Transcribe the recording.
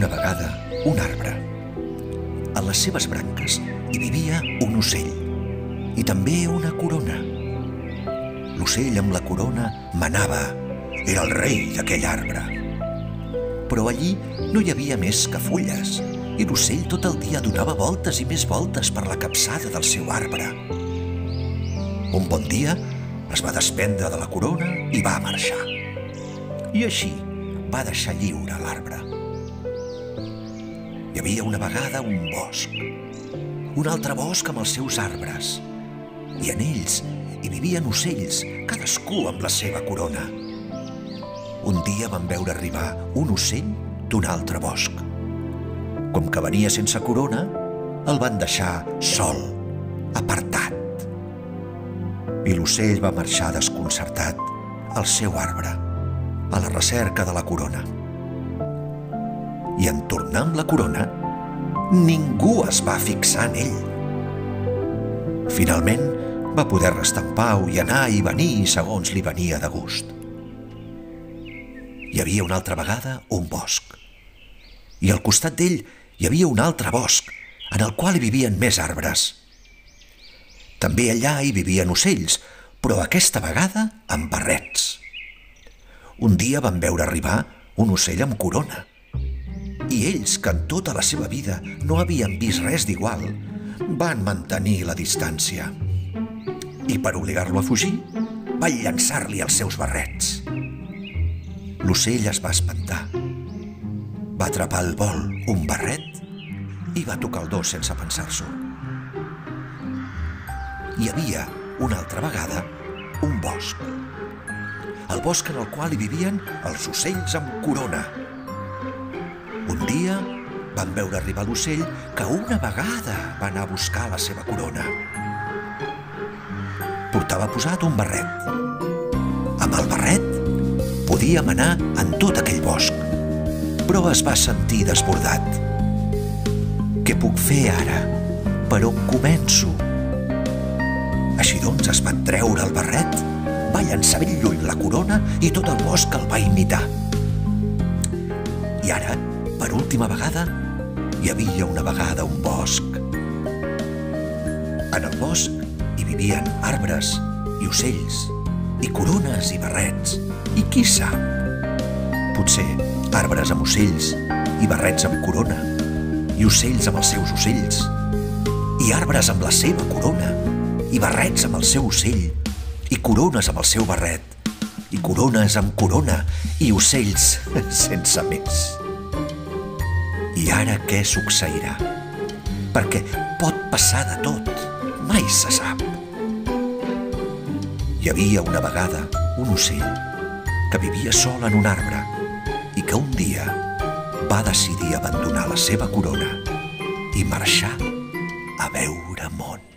una vegada un arbre. A les seves branques hi vivia un ocell i també una corona. L'ocell amb la corona manava, era el rei d'aquell arbre. Però allí no hi havia més que fulles i l'ocell tot el dia donava voltes i més voltes per la capçada del seu arbre. Un bon dia es va desprendre de la corona i va marxar. I així va deixar lliure l'arbre. Hi havia una vegada un bosc, un altre bosc amb els seus arbres, i en ells hi vivien ocells, cadascú amb la seva corona. Un dia van veure arribar un ocell d'un altre bosc. Com que venia sense corona, el van deixar sol, apartat. I l'ocell va marxar desconcertat al seu arbre, a la recerca de la corona. I en tornar amb la corona, ningú es va fixar en ell. Finalment, va poder restar en pau i anar i venir segons li venia de gust. Hi havia una altra vegada un bosc, i al costat d'ell hi havia un altre bosc, en el qual hi vivien més arbres. També allà hi vivien ocells, però aquesta vegada amb barrets. Un dia van veure arribar un ocell amb corona, i ells, que en tota la seva vida no havien vist res d'igual, van mantenir la distància. I per obligar-lo a fugir, van llançar-li els seus barrets. L'ocell es va espantar. Va atrapar al vol un barret i va tocar el dos sense pensar-s'ho. Hi havia, una altra vegada, un bosc. El bosc en el qual hi vivien els ocells amb corona. Un dia van veure arribar l'ocell que una vegada va anar a buscar la seva corona. Portava posat un barret. Amb el barret podíem anar en tot aquell bosc, però es va sentir desbordat. Què puc fer ara? Per on començo? Així doncs es va treure el barret, va llançar ben lluny la corona i tot el bosc el va imitar. I ara, per última vegada, hi havia una vegada un bosc. En el bosc hi vivien arbres i ocells, i corones i barrets, i qui sap? Potser arbres amb ocells, i barrets amb corona, i ocells amb els seus ocells, i arbres amb la seva corona, i barrets amb el seu ocell, i corones amb el seu barret, i corones amb corona, i ocells sense més. I ara què succeirà? Perquè pot passar de tot, mai se sap. Hi havia una vegada un ocell que vivia sol en un arbre i que un dia va decidir abandonar la seva corona i marxar a veure món.